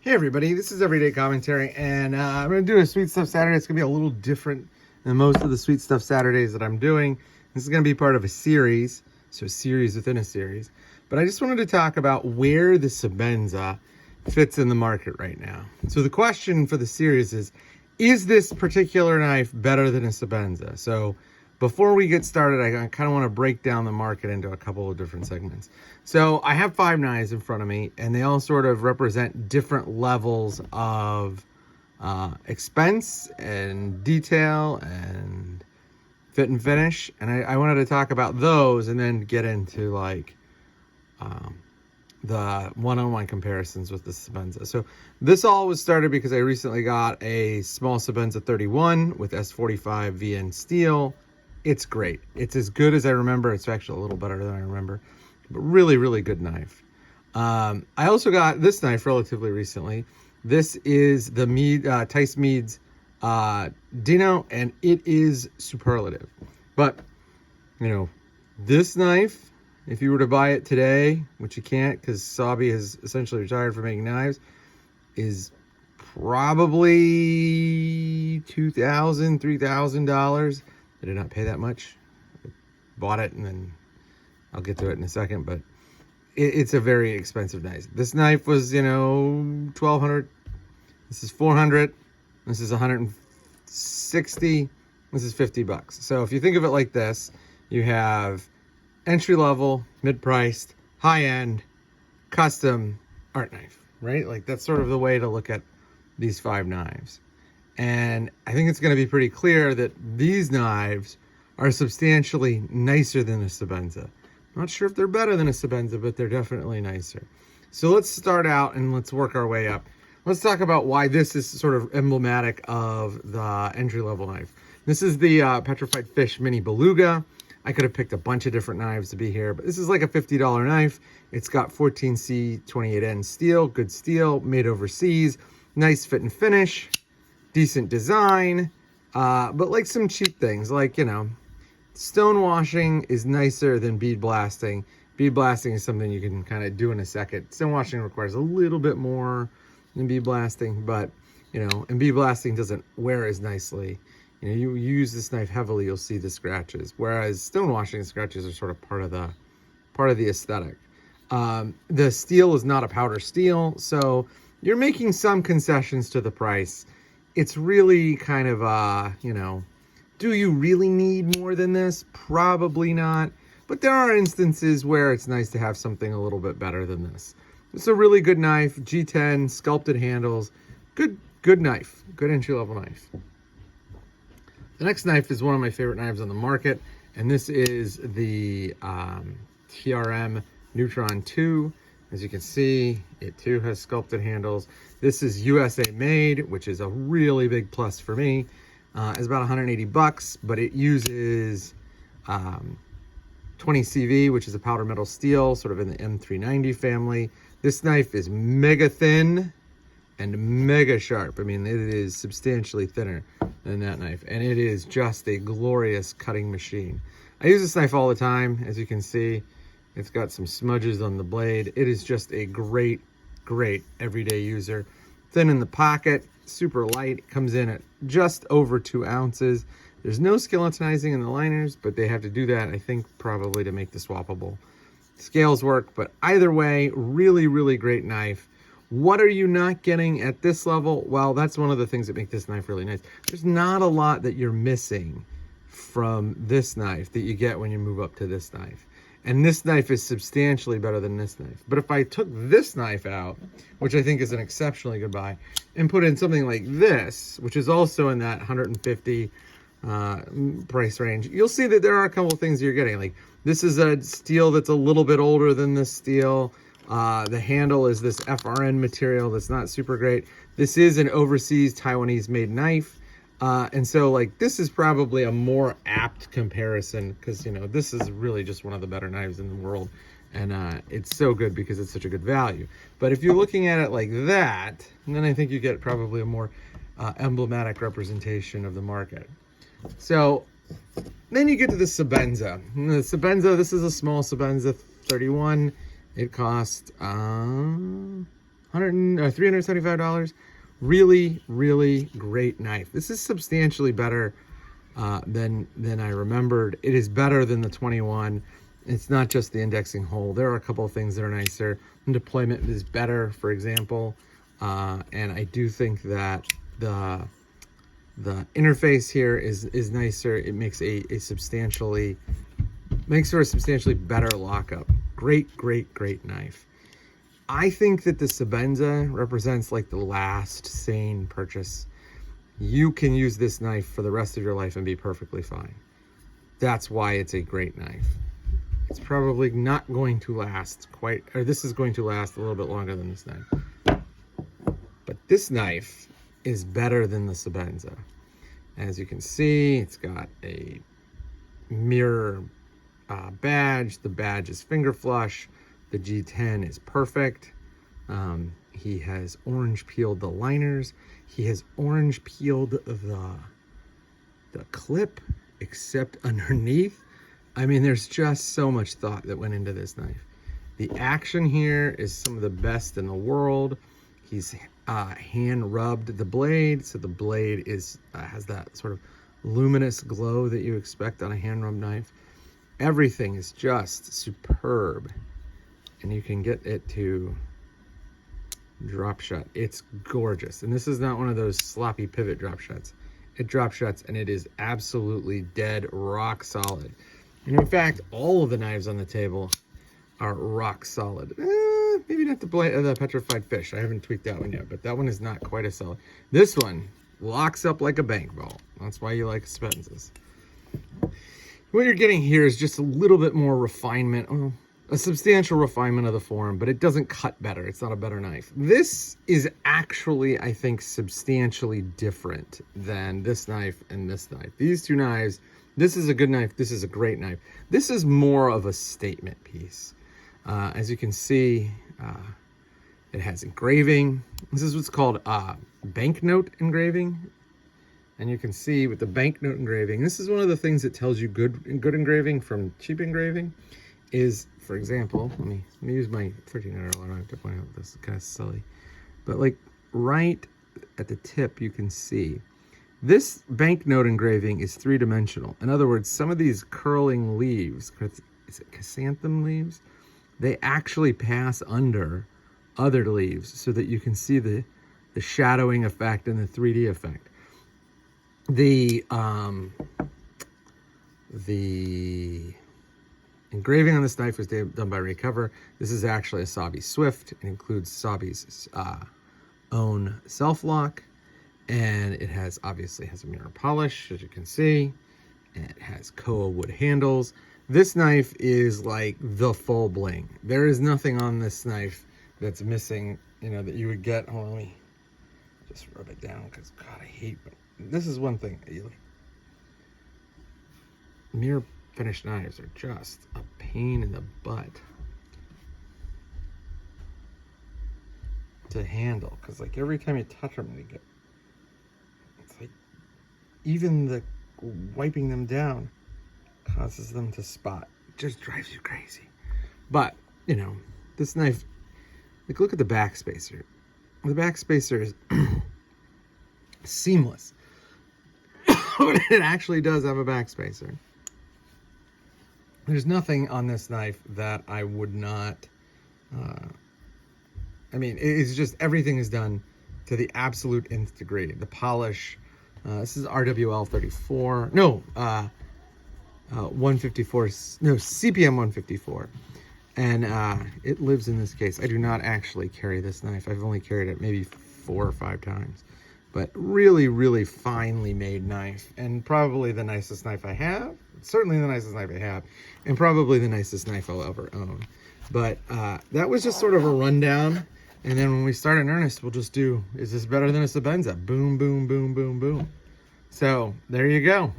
Hey everybody, this is Everyday Commentary, and I'm going to do a Sweet Stuff Saturday. It's going to be a little different than most of the Sweet Stuff Saturdays that I'm doing. This is going to be part of a series, so a series within a series. But I just wanted to talk about where the Sebenza fits in the market right now. So the question for the series is this particular knife better than a Sebenza? So before we get started, I kind of want to break down the market into a couple of different segments. So I have 5 knives in front of me, and they all sort of represent different levels of expense and detail and fit and finish. And I wanted to talk about those and then get into like the one-on-one comparisons with the Sebenza. So this all was started because I recently got a small Sebenza 31 with S45 VN steel. It's great. It's as good as I remember. It's actually a little better than I remember, but really, really good knife. I also got this knife relatively recently. This is the Tice Meads Dino, and it is superlative. But, you know, this knife, if you were to buy it today, which you can't because Sabi has essentially retired from making knives, is probably $2,000, $3,000. I did not pay that much. I bought it, and then I'll get to it in a second, but it's a very expensive knife. This knife was, you know, $1,200. This is $400. This is $160. This is $50. So if you think of it like this, you have entry level, mid-priced, high-end, custom art knife, right? Like that's sort of the way to look at these 5 knives. And I think it's going to be pretty clear that these knives are substantially nicer than a Sebenza. Not sure if they're better than a Sebenza, but they're definitely nicer. So let's start out and let's work our way up. Let's talk about why this is sort of emblematic of the entry-level knife. This is the Petrified Fish Mini Beluga. I could have picked a bunch of different knives to be here, but this is like a $50 knife. It's got 14C 28N steel, good steel, made overseas, nice fit and finish. Decent design, but like some cheap things, like, you know, stone washing is nicer than bead blasting. Bead blasting is something you can kind of do in a second. Stone washing requires a little bit more than bead blasting, but, you know, and bead blasting doesn't wear as nicely. You know, you use this knife heavily, you'll see the scratches, whereas stone washing scratches are sort of part of the aesthetic. The steel is not a powder steel, so you're making some concessions to the price. It's really kind of, you know, do you really need more than this? Probably not. But there are instances where it's nice to have something a little bit better than this. It's a really good knife, G10, sculpted handles, good knife, good entry-level knife. The next knife is one of my favorite knives on the market, and this is the TRM Neutron 2. As you can see, it too has sculpted handles. This is USA made, which is a really big plus for me. It's about $180, but it uses 20 CV, which is a powder metal steel, sort of in the M390 family. This knife is mega thin and mega sharp. I mean, it is substantially thinner than that knife, and it is just a glorious cutting machine. I use this knife all the time, as you can see. It's got some smudges on the blade. It is just a great everyday user. Thin in the pocket, super light. It comes in at just over 2 ounces. There's no skeletonizing in the liners, but they have to do that, I think, probably to make the swappable scales work. But either way, really great knife. What are you not getting at this level? Well, that's one of the things that make this knife really nice. There's not a lot that you're missing from this knife that you get when you move up to this knife. And this knife is substantially better than this knife. But if I took this knife out, which I think is an exceptionally good buy, and put in something like this, which is also in that 150 price range, you'll see that there are a couple of things you're getting. Like, this is a steel that's a little bit older than this steel. The handle is this FRN material that's not super great. This is an overseas Taiwanese made knife. And so, like, this is probably a more apt comparison because, you know, this is really just one of the better knives in the world. And it's so good because it's such a good value. But if you're looking at it like that, then I think you get probably a more emblematic representation of the market. So then you get to the Sebenza. And the Sebenza, this is a small Sebenza 31. It cost $375. Really, really great knife. This is substantially better than I remembered. It is better than the 21. It's not just the indexing hole. There are a couple of things that are nicer. The deployment is better, for example. And I do think that the interface here is nicer. It makes for a substantially better lockup. Great, great, great knife. I think that the Sebenza represents like the last sane purchase. You can use this knife for the rest of your life and be perfectly fine. That's why it's a great knife. It's probably not going to last this is going to last a little bit longer than this knife. But this knife is better than the Sebenza. As you can see, it's got a mirror badge. The badge is finger flush. The G10 is perfect. He has orange peeled the liners. He has orange peeled the clip, except underneath. I mean, there's just so much thought that went into this knife. The action here is some of the best in the world. He's hand rubbed the blade, so the blade has that sort of luminous glow that you expect on a hand rubbed knife. Everything is just superb, and you can get it to drop shut. It's gorgeous, and this is not one of those sloppy pivot drop shuts. It drop shuts, and it is absolutely dead rock solid. And in fact, all of the knives on the table are rock solid. Maybe not the petrified fish. I haven't tweaked that one yet, but that one is not quite as solid. This one locks up like a bank vault. That's why you like Sebenzas. What you're getting here is just a little bit more refinement, a substantial refinement of the form, but it doesn't cut better. It's not a better knife. This is actually, I think, substantially different than this knife and this knife. These two knives, this is a good knife. This is a great knife. This is more of a statement piece. As you can see, it has engraving. This is what's called banknote engraving. And you can see with the banknote engraving, this is one of the things that tells you good engraving from cheap engraving is, for example, let me use my 1300. I don't have to point out this is kind of silly, but like right at the tip, you can see this banknote engraving is three-dimensional. In other words, some of these curling leaves, is it chrysanthemum leaves? They actually pass under other leaves so that you can see the shadowing effect and the 3D effect. The engraving on this knife was done by Recover. This is actually a Sabi Swift. It includes Sabi's own self-lock, and it obviously has a mirror polish, as you can see, and it has Koa wood handles. This knife is like the full bling. There is nothing on this knife that's missing, that you would get. Hold on, let me just rub it down, because God, I hate it. This is one thing. Mirror finished knives are just a pain in the butt to handle, because like every time you touch them, it's like even the wiping them down causes them to spot. It just drives you crazy. But this knife, like, look at the backspacer. The backspacer is seamless. It actually does have a backspacer. There's nothing on this knife that I would not, it's just everything is done to the absolute nth degree. The polish, this is RWL 34, 154, CPM 154. And it lives in this case. I do not actually carry this knife. I've only carried it maybe 4 or 5 times. But really, really finely made knife, and probably the nicest knife I have. Certainly the nicest knife I have, and probably the nicest knife I'll ever own. But that was just sort of a rundown, and then when we start in earnest, we'll just do, is this better than a Sebenza? Boom, boom, boom, boom, boom. So there you go.